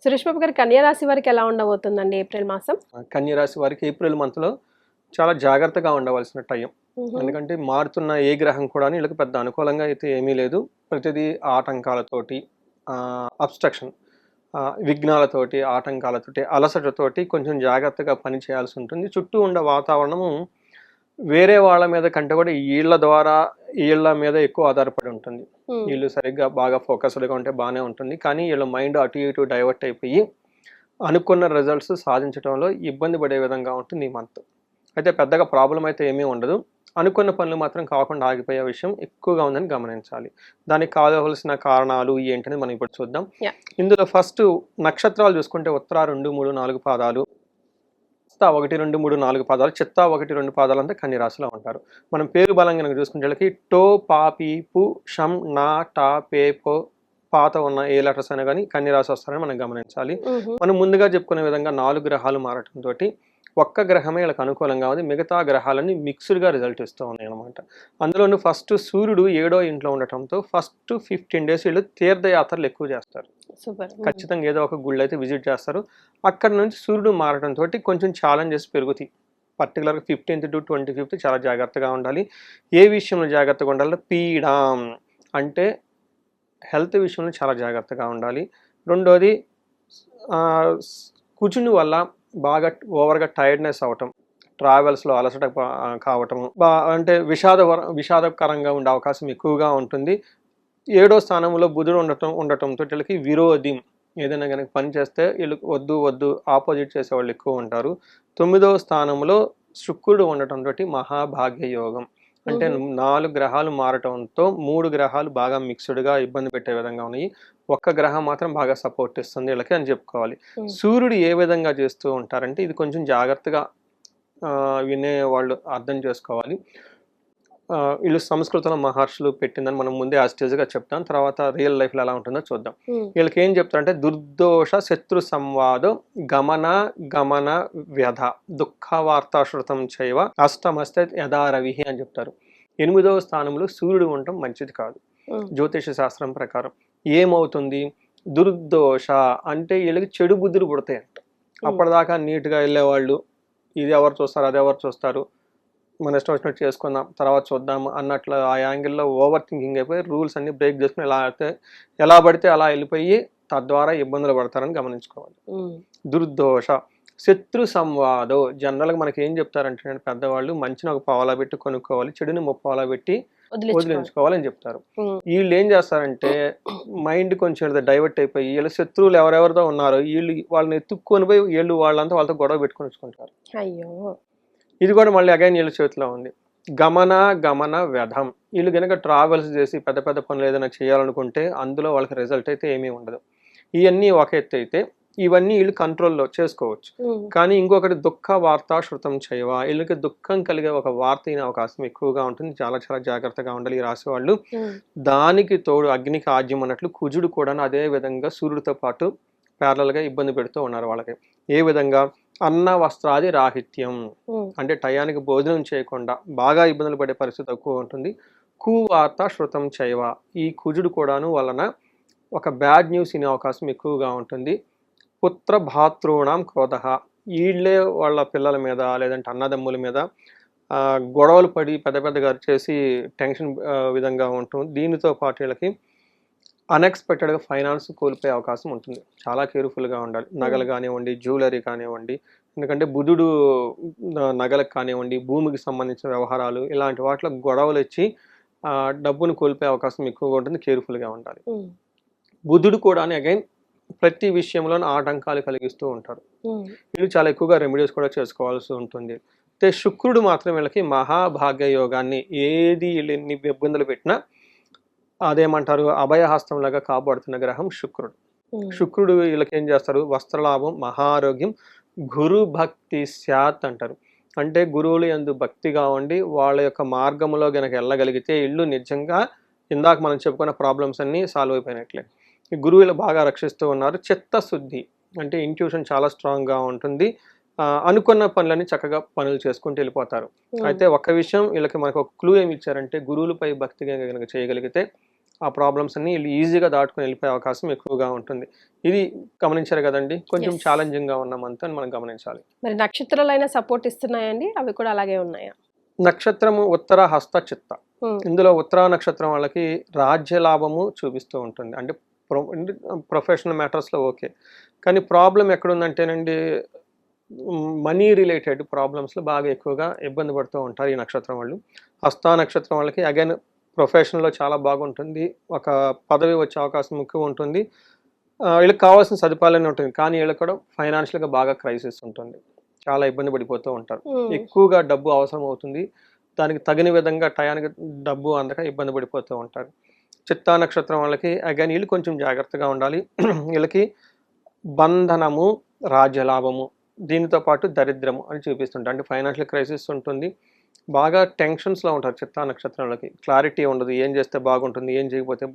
సురేష్ బాబు గారు, కన్యా రాశి వారికి ఎలా ఉండబోతుందండి ఏప్రిల్ మాసం? కన్య రాశి వారికి ఏప్రిల్ మంత్లో చాలా జాగ్రత్తగా ఉండవలసిన టైం. ఎందుకంటే మారుతున్న ఏ గ్రహం కూడా వీళ్ళకి పెద్ద అనుకూలంగా అయితే ఏమీ లేదు. ప్రతిదీ ఆటంకాలతోటి, అబ్స్ట్రక్షన్, విఘ్నాలతోటి, ఆటంకాలతోటి, అలసటతోటి కొంచెం జాగ్రత్తగా పని చేయాల్సి ఉంటుంది. చుట్టూ ఉండే వాతావరణము వేరే వాళ్ళ మీద కంటే కూడా వీళ్ళ మీద ఎక్కువ ఆధారపడి ఉంటుంది. వీళ్ళు సరిగ్గా బాగా ఫోకస్డ్గా ఉంటే బాగానే ఉంటుంది. కానీ వీళ్ళ మైండ్ అటు ఇటు డైవర్ట్ అయిపోయి అనుకున్న రిజల్ట్స్ సాధించడంలో ఇబ్బంది పడే విధంగా ఉంటుంది ఈ మంత్. అయితే పెద్దగా ప్రాబ్లం అయితే ఏమీ ఉండదు. అనుకున్న పనులు మాత్రం కాకుండా ఆగిపోయే విషయం ఎక్కువగా ఉందని గమనించాలి. దానికి కావలసిన కారణాలు ఏంటని మనం ఇప్పుడు చూద్దాం. ఇందులో ఫస్ట్ నక్షత్రాలు చూసుకుంటే ఉత్తర 2, 3, 4 పాదాలు, 1, 2, 3, 4 పాదాలు, చిత్తా 1, 2 పాదాలు అంతా కన్య రాశిలో ఉంటారు. మనం పేరు బలం కనుక చూసుకుంటే వీళ్ళకి టో, పా, పీ, పు, షం, నా, టా, పే, పో, పాత ఉన్న ఏ లెటర్స్ అయినా కానీ కన్య రాశి వస్తారని మనం గమనించాలి. మనం ముందుగా చెప్పుకునే విధంగా 4 గ్రహాలు మారటంతో ఒక్క గ్రహమే వీళ్ళకి అనుకూలంగా ఉంది. మిగతా గ్రహాలన్నీ మిక్స్డ్గా రిజల్ట్ ఇస్తూ ఉన్నాయి అనమాట. అందులోనూ ఫస్ట్ సూర్యుడు 7వ ఇంట్లో ఉండటంతో ఫస్ట్ 15 days వీళ్ళు తీర్థయాత్రలు ఎక్కువ చేస్తారు. ఖచ్చితంగా ఏదో ఒక గుళ్ళు అయితే విజిట్ చేస్తారు. అక్కడ నుంచి సూర్యుడు మారటంతో కొంచెం ఛాలెంజెస్ పెరుగుతాయి. పర్టికులర్గా 15th to 25th చాలా జాగ్రత్తగా ఉండాలి. ఏ విషయంలో జాగ్రత్తగా ఉండాలి? పీడం అంటే హెల్త్ విషయంలో చాలా జాగ్రత్తగా ఉండాలి. రెండోది కుజుని వల్ల బాగా ఓవర్గా టైర్డ్నెస్ అవటం, ట్రావెల్స్లో అలసట కావటం, అంటే విషాదకరంగా ఉండే అవకాశం ఎక్కువగా ఉంటుంది. 7వ స్థానంలో బుధుడు ఉండటంతో వీళ్ళకి విరోధం, ఏదైనా కనుక పని చేస్తే వీళ్ళు వద్దు ఆపోజిట్ చేసేవాళ్ళు ఎక్కువ ఉంటారు. 9వ స్థానంలో శుక్రుడు ఉండటంతో మహాభాగ్య యోగం, అంటే 4 గ్రహాలు మారటంతో 3 గ్రహాలు బాగా మిక్స్డ్గా ఇబ్బంది పెట్టే విధంగా ఉన్నాయి. ఒక్క గ్రహం మాత్రం బాగా సపోర్ట్ ఇస్తుంది వీళ్ళకి అని చెప్పుకోవాలి. సూర్యుడు ఏ విధంగా చేస్తూ ఉంటారంటే ఇది కొంచెం జాగ్రత్తగా వినే వాళ్ళు అర్థం చేసుకోవాలి. వీళ్ళు సంస్కృతంలో మహర్షులు పెట్టిందని మనం ముందే ఆ స్టేజ్గా చెప్తాం. తర్వాత రియల్ లైఫ్లో ఎలా ఉంటుందో చూద్దాం. వీళ్ళకి ఏం చెప్తారంటే దుర్దోష శత్రు సంవాదం గమన వ్యధ దుఃఖ వార్తాశ్రుతం చైవ అష్టమస్తే యథారవి అని చెప్తారు. 8వ స్థానంలో సూర్యుడు ఉండటం మంచిది కాదు. జ్యోతిష శాస్త్రం ప్రకారం ఏమవుతుంది? దుర్దోష అంటే వీళ్ళకి చెడు బుద్ధులు పుడతాయంట. అప్పటిదాకా నీట్గా వెళ్ళేవాళ్ళు ఇది ఎవరు చూస్తారు, అది ఎవరు చూస్తారు, మన ఇష్టం వచ్చినట్టు చేసుకుందాం, తర్వాత చూద్దాం అన్నట్లు ఆ యాంగిల్లో ఓవర్ థింకింగ్ అయిపోయి రూల్స్ అన్ని బ్రేక్ చేసుకుని ఎలా పడితే అలా వెళ్ళిపోయి తద్వారా ఇబ్బందులు పడతారని గమనించుకోవాలి. దుర్దోష శత్రు సంవాదం జనరల్గా మనకి ఏం చెప్తారంటే పెద్దవాళ్ళు మంచిని ఒక పావలా పెట్టి కొనుక్కోవాలి, చెడుని 30 పావలా పెట్టి వదిలించుకోవాలని చెప్తారు. వీళ్ళు ఏం చేస్తారంటే మైండ్ కొంచెం డైవర్ట్ అయిపోయి వీళ్ళ శత్రువులు ఎవరెవరితో ఉన్నారో వాళ్ళని ఎత్తుక్కొని పోయి వాళ్ళంతా వాళ్ళతో గొడవ పెట్టుకొని వచ్చుకుంటారు. ఇది కూడా మళ్ళీ అగైన్ వీళ్ళ చేతిలో ఉంది. గమన వ్యధం, వీళ్ళు కనుక ట్రావెల్స్ చేసి పెద్ద పెద్ద పనులు ఏదైనా చేయాలనుకుంటే అందులో వాళ్ళకి రిజల్ట్ అయితే ఏమీ ఉండదు. ఇవన్నీ ఒక ఎత్తు అయితే ఇవన్నీ వీళ్ళు కంట్రోల్లో చేసుకోవచ్చు. కానీ ఇంకొకటి దుఃఖ వార్త శృతం చేయవ, వీళ్ళకి దుఃఖం కలిగే ఒక వార్త అయిన అవకాశం ఎక్కువగా ఉంటుంది. చాలా చాలా జాగ్రత్తగా ఉండాలి ఈ రాశి వాళ్ళు. దానికి తోడు అగ్నికి ఆజ్యం అన్నట్లు కుజుడు కూడా అదే విధంగా సూర్యుడితో పాటు ప్యారలల్గా ఇబ్బంది పెడుతూ ఉన్నారు వాళ్ళకి. ఏ విధంగా? అన్న వస్త్రాది రాహిత్యం, అంటే టయానికి భోజనం చేయకుండా బాగా ఇబ్బందులు పడే పరిస్థితి ఎక్కువ ఉంటుంది. కువార్త శృతం చైవ, ఈ కుజుడు కూడాను వలన ఒక బ్యాడ్ న్యూస్ వినే అవకాశం ఎక్కువగా ఉంటుంది. పుత్ర భాతృణాం క్రోధ, వీళ్ళే వాళ్ళ పిల్లల మీద లేదంటే అన్నదమ్ముల మీద గొడవలు పడి పెద్దగా చేసి టెన్షన్ విధంగా ఉంటుంది. దీనితో పాటు వీళ్ళకి అన్ఎక్స్పెక్టెడ్గా ఫైనాన్స్ కోల్పోయే అవకాశం ఉంటుంది. చాలా కేర్ఫుల్గా ఉండాలి. నగలు కానివ్వండి, జ్యువెలరీ కానివ్వండి, ఎందుకంటే బుధుడు నగలకు కానివ్వండి, భూమికి సంబంధించిన వ్యవహారాలు ఇలాంటి వాటిలో గొడవలు వచ్చి డబ్బును కోల్పోయే అవకాశం ఎక్కువగా ఉంటుంది. కేర్ఫుల్గా ఉండాలి. బుధుడు కూడా అగైన్ ప్రతి విషయంలోనూ ఆటంకాలు కలిగిస్తూ ఉంటారు. వీళ్ళు చాలా ఎక్కువగా రెమెడీస్ కూడా చేసుకోవాల్సి ఉంటుంది. అయితే శుక్రుడు మాత్రం వీళ్ళకి మహాభాగ్య యోగాన్ని, ఏది వీళ్ళని ఇబ్బందులు పెట్టినా అదేమంటారు అభయహస్తంలాగా కాపాడుతున్న గ్రహం శుక్రుడు. శుక్రుడు వీళ్ళకి ఏం చేస్తారు? వస్త్రలాభం, మహారోగ్యం, గురు భక్తి స్యాత్ అంటారు. అంటే గురువులు యందు భక్తిగా ఉండి వాళ్ళ యొక్క మార్గంలో గనక వెళ్ళగలిగితే ఇళ్ళు నిజంగా ఇందాక మనం చెప్పుకున్న ప్రాబ్లమ్స్ అన్నీ సాల్వ్ అయిపోయినట్లే. ఈ గురువులు బాగా రక్షిస్తూ ఉన్నారు. చిత్తశుద్ధి అంటే ఇంట్యూషన్ చాలా స్ట్రాంగ్గా ఉంటుంది. అనుకున్న పనులన్నీ చక్కగా పనులు చేసుకుంటూ వెళ్ళిపోతారు. అయితే ఒక విషయం వీళ్ళకి మనకు ఒక క్లూ ఏమి ఇచ్చారంటే గురువులపై భక్తిగా కనుక చేయగలిగితే ఆ ప్రాబ్లమ్స్ అన్ని వీళ్ళు ఈజీగా దాటుకొని వెళ్ళిపోయే అవకాశం ఎక్కువగా ఉంటుంది. ఇది గమనించారు కదండి, కొంచెం Yes. ఛాలెంజింగ్గా ఉన్న మంత్ అని మనం గమనించాలి. మరి నక్షత్రాలైనా సపోర్ట్ ఇస్తున్నాయండి? అవి కూడా అలాగే ఉన్నాయా? నక్షత్రము ఉత్తర, హస్త, చిత్త. హ్మ్. ఇందులో ఉత్తర నక్షత్రం వాళ్ళకి రాజ్య లాభము చూపిస్తూ ఉంటుంది. అంటే ప్రొఫెషనల్ మ్యాటర్స్లో ఓకే, కానీ ప్రాబ్లం ఎక్కడుందంటేనండి మనీ రిలేటెడ్ ప్రాబ్లమ్స్లో బాగా ఎక్కువగా ఇబ్బంది పడుతూ ఉంటారు ఈ నక్షత్రం వాళ్ళు. హస్త నక్షత్రం వాళ్ళకి అగైన్ ప్రొఫెషన్లో చాలా బాగుంటుంది, ఒక పదవి వచ్చే అవకాశం ఎక్కువ ఉంటుంది, వీళ్ళకి కావాల్సిన సదుపాయాలన్నీ ఉంటుంది, కానీ వీళ్ళకి కూడా ఫైనాన్షియల్గా బాగా క్రైసిస్ ఉంటుంది, చాలా ఇబ్బంది పడిపోతూ ఉంటారు. హ్మ్. ఎక్కువగా డబ్బు అవసరం అవుతుంది, దానికి తగిన విధంగా టయానికి డబ్బు అందక ఇబ్బంది పడిపోతూ ఉంటారు. చిత్తా నక్షత్రం వాళ్ళకి అగైన్ వీళ్ళు కొంచెం జాగ్రత్తగా ఉండాలి. వీళ్ళకి బంధనము, రాజ్యలాభము, దీనితో పాటు దరిద్రము అని చూపిస్తుంటారు. అంటే ఫైనాన్షియల్ క్రైసిస్ ఉంటుంది, బాగా టెన్షన్స్లో ఉంటారు చిత్తా నక్షత్రంలోకి. క్లారిటీ ఉండదు, ఏం చేస్తే బాగుంటుంది, ఏం చేయకపోతే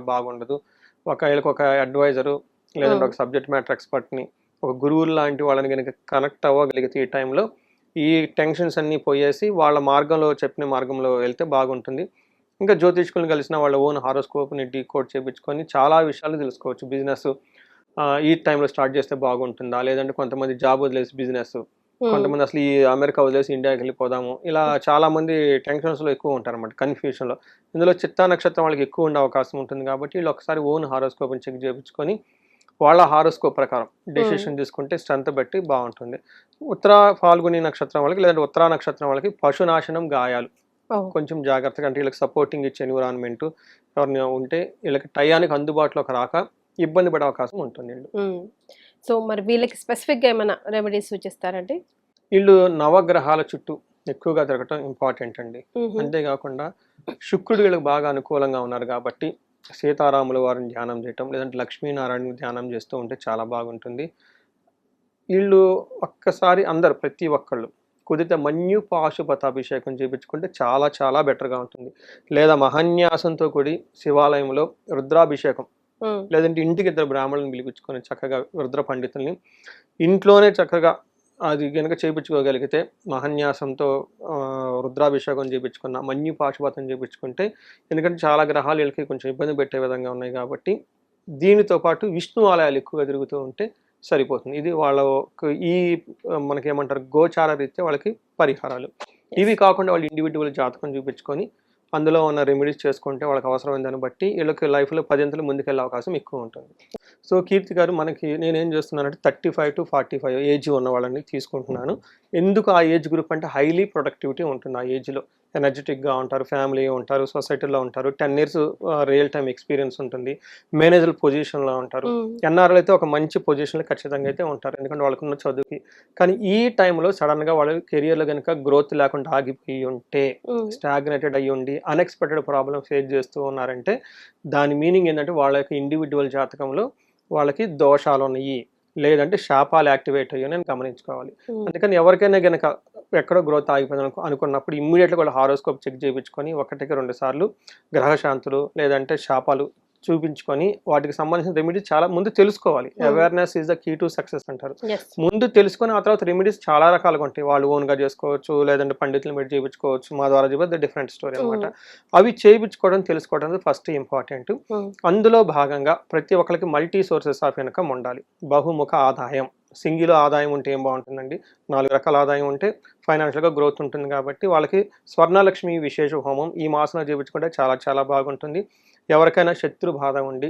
బాగుండదు. వీళ్ళకి ఒక అడ్వైజరు లేదంటే ఒక సబ్జెక్ట్ మ్యాటర్ ఎక్స్పర్ట్ని, ఒక గురువులు లాంటి వాళ్ళని కనుక కనెక్ట్ అవ్వగలిగితే ఈ టైంలో ఈ టెన్షన్స్ అన్నీ పోయేసి వాళ్ళ మార్గంలో, చెప్పిన మార్గంలో వెళ్తే బాగుంటుంది. ఇంకా జ్యోతిష్కులను కలిసిన వాళ్ళ ఓన్ హారోస్కోప్ని డీకోడ్ చేయించుకొని చాలా విషయాలు తెలుసుకోవచ్చు. బిజినెస్ ఈ టైంలో స్టార్ట్ చేస్తే బాగుంటుందా, లేదంటే కొంతమంది జాబ్ వదిలేసి బిజినెస్, కొంతమంది అసలు ఈ అమెరికా వదిలేసి ఇండియాకి వెళ్ళిపోదాము, ఇలా చాలామంది టెన్షన్స్లో ఎక్కువ ఉంటారు అన్నమాట, కన్ఫ్యూషన్లో. ఇందులో చిత్తా నక్షత్రం వాళ్ళకి ఎక్కువ ఉండే అవకాశం ఉంటుంది కాబట్టి వీళ్ళు ఒకసారి ఓన్ హారోస్కోప్ని చెక్ చేయించుకొని వాళ్ళ హారోస్కోప్ ప్రకారం డెసిషన్ తీసుకుంటే స్ట్రెంత్ బట్టి బాగుంటుంది. ఉత్తర ఫాల్గుని నక్షత్రం వాళ్ళకి లేదంటే ఉత్తరా నక్షత్రం వాళ్ళకి పశునాశనం, గాయాలు కొంచెం జాగ్రత్తగా, అంటే వీళ్ళకి సపోర్టింగ్ ఇచ్చే ఎన్విరాన్మెంట్ ఎవరిని ఉంటే వీళ్ళకి టయానికి అందుబాటులోకి రాక ఇబ్బంది పడే అవకాశం ఉంటుంది. సో మరి వీళ్ళకి స్పెసిఫిక్గా ఏమైనా రెమెడీస్ సూచిస్తారండి? వీళ్ళు నవగ్రహాల చుట్టూ ఎక్కువగా తిరగటం ఇంపార్టెంట్ అండి. అంతేకాకుండా శుక్రుడు వీళ్ళకి బాగా అనుకూలంగా ఉన్నారు కాబట్టి సీతారాముల వారిని ధ్యానం చేయటం, లేదంటే లక్ష్మీనారాయణ ధ్యానం చేస్తూ ఉంటే చాలా బాగుంటుంది. వీళ్ళు ఒక్కసారి అందరు ప్రతి ఒక్కళ్ళు కుదిరితే మన్యు పాశుపత అభిషేకం చేయించుకుంటే చాలా చాలా బెటర్గా ఉంటుంది. లేదా మహాన్యాసంతో కూడి శివాలయంలో రుద్రాభిషేకం, లేదంటే ఇంటికి ఇద్దరు బ్రాహ్మణులను పిలిపించుకొని చక్కగా రుద్ర పండితుల్ని ఇంట్లోనే చక్కగా అది కనుక చేయించుకోగలిగితే, మహాన్యాసంతో రుద్రాభిషేకం చేయించుకున్న, మన్యు పాశుపతం చేయించుకుంటే, ఎందుకంటే చాలా గ్రహాలు వీళ్ళకి కొంచెం ఇబ్బంది పెట్టే విధంగా ఉన్నాయి కాబట్టి దీనితో పాటు విష్ణు ఆలయాలు ఎక్కువగా తిరుగుతూ ఉంటే సరిపోతుంది. ఇది వాళ్ళ ఈ మనకేమంటారు గోచార రీత్యా వాళ్ళకి పరిహారాలు. ఇవి కాకుండా వాళ్ళు ఇండివిజువల్ జాతకం చూపించుకొని అందులో ఉన్న రెమెడీస్ చేసుకుంటే వాళ్ళకి అవసరమైన దాన్ని బట్టి వీళ్ళకి లైఫ్లో 10 అంతలు ముందుకెళ్ళే అవకాశం ఎక్కువ ఉంటుంది. సో కీర్తి గారు, మనకి నేనేం చేస్తున్నానంటే 35 to 45 ఏజ్ ఉన్న వాళ్ళని తీసుకుంటున్నాను. ఎందుకు ఆ ఏజ్ గ్రూప్ అంటే హైలీ ప్రొడక్టివిటీ ఉంటుంది. ఆ ఏజ్లో ఎనర్జెటిక్గా ఉంటారు, ఫ్యామిలీ ఉంటారు, సొసైటీలో ఉంటారు, 10 years రియల్ టైమ్ ఎక్స్పీరియన్స్ ఉంటుంది, మేనేజర్ పొజిషన్లో ఉంటారు. ఎన్ఆర్ఎల్ అయితే ఒక మంచి పొజిషన్లో ఖచ్చితంగా అయితే ఉంటారు, ఎందుకంటే వాళ్ళకున్న చదువుకి. కానీ ఈ టైంలో సడన్గా వాళ్ళ కెరియర్లో కనుక గ్రోత్ లేకుండా ఆగిపోయి ఉంటే, స్టాగ్నేటెడ్ అయ్యి ఉండి అన్ఎక్స్పెక్టెడ్ ప్రాబ్లమ్ ఫేస్ చేస్తూ ఉన్నారంటే దాని మీనింగ్ ఏంటంటే వాళ్ళ యొక్క ఇండివిజువల్ జాతకంలో వాళ్ళకి దోషాలు ఉన్నాయి, లేదంటే శాపాలు యాక్టివేట్ అయ్యాయని గమనించుకోవాలి. అందుకని ఎవరికైనా కనుక ఎక్కడో గ్రోత్ ఆగిపోయింది అనుకున్నప్పుడు ఇమ్మీడియట్గా వాళ్ళ హారోస్కోప్ చెక్ చేయించుకొని 1-2 సార్లు గ్రహశాంతులు లేదంటే శాపాలు చూపించుకొని వాటికి సంబంధించిన రెమెడీస్ చాలా ముందు తెలుసుకోవాలి. Awareness is the key to success అంటారు. ముందు తెలుసుకొని ఆ తర్వాత రెమెడీస్ చాలా రకాలుగా ఉంటాయి. వాళ్ళు ఓన్గా చేసుకోవచ్చు, లేదంటే పండితులు పెట్టి చేయించుకోవచ్చు, మా ద్వారా చెప్పి డిఫరెంట్ స్టోరీ అనమాట. అవి చేయించుకోవడం, తెలుసుకోవడం ఫస్ట్ ఇంపార్టెంట్. అందులో భాగంగా ప్రతి ఒక్కరికి మల్టీ సోర్సెస్ ఆఫ్ ఇన్కమ్ ఉండాలి. బహుముఖ ఆదాయం, సింగిల్ ఆదాయం ఉంటే ఏం బాగుంటుందండి, 4 రకాల ఆదాయం ఉంటే ఫైనాన్షియల్గా గ్రోత్ ఉంటుంది. కాబట్టి వాళ్ళకి స్వర్ణలక్ష్మి విశేష హోమం ఈ మాసంలో చేయించుకుంటే చాలా చాలా బాగుంటుంది. ఎవరికైనా శత్రు బాధ ఉండి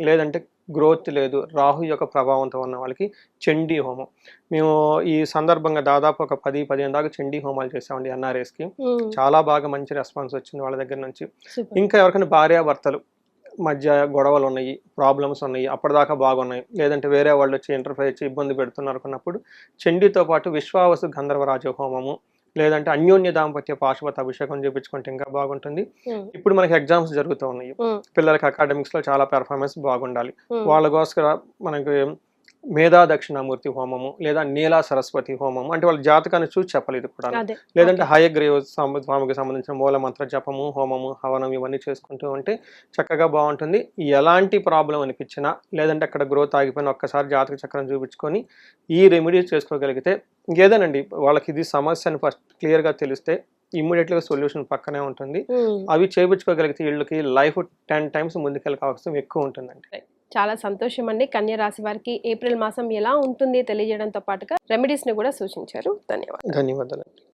లేదంటే గ్రోత్ లేదు, రాహు యొక్క ప్రభావంతో ఉన్న వాళ్ళకి చండీ హోమం, మేము ఈ సందర్భంగా దాదాపు ఒక 10-15 దాకా చండీ హోమాలు చేసామండి ఎన్ఆర్ఎస్కి. చాలా బాగా మంచి రెస్పాన్స్ వచ్చింది వాళ్ళ దగ్గర నుంచి. ఇంకా ఎవరికైనా భార్యాభర్తలు మధ్య గొడవలు ఉన్నాయి, ప్రాబ్లమ్స్ ఉన్నాయి, అప్పటిదాకా బాగున్నాయి, లేదంటే వేరే వాళ్ళు వచ్చి ఇంటర్ఫేర్ చేసి ఇబ్బంది పెడుతున్నారు అనుకున్నప్పుడు చండీతో పాటు విశ్వావసు గంధర్వరాజ హోమము, లేదంటే అన్యోన్య దాంపత్య పాశుపత అభిషేకం చేయించుకుంటే ఇంకా బాగుంటుంది. ఇప్పుడు మనకి ఎగ్జామ్స్ జరుగుతూ ఉన్నాయి, పిల్లలకి అకాడమిక్స్లో చాలా పెర్ఫార్మెన్స్ బాగుండాలి, వాళ్ళ కోసం మనకి మేధా దక్షిణామూర్తి హోమము లేదా నీలా సరస్వతి హోమము, అంటే వాళ్ళ జాతకాన్ని చూసి చెప్పాలి ఇది కూడా. లేదంటే హయగ్రీవ స్వామికి సంబంధించిన మూల మంత్ర జపము, హోమము, హవనం ఇవన్నీ చేసుకుంటూ ఉంటే చక్కగా బాగుంటుంది. ఎలాంటి ప్రాబ్లం అనిపించినా లేదంటే అక్కడ గ్రోత్ ఆగిపోయినా ఒక్కసారి జాతక చక్రం చూపించుకొని ఈ రెమెడీస్ చేసుకోగలిగితే, ఏదేనండి వాళ్ళకి ఇది సమస్య అని ఫస్ట్ క్లియర్గా తెలిస్తే ఇమ్మీడియట్గా సొల్యూషన్ పక్కనే ఉంటుంది. అవి చేయించుకోగలిగితే వీళ్ళకి లైఫ్ 10 times ముందుకెళ్ళే అవకాశం ఎక్కువ ఉంటుందండి. చాలా సంతోషం అండి. కన్య రాశి వారికి ఏప్రిల్ మాసం ఎలా ఉంటుంది తెలియజేయడంతో పాటుగా రెమెడీస్ ని కూడా సూచించారు. ధన్యవాదాలు. ధన్యవాదాలు.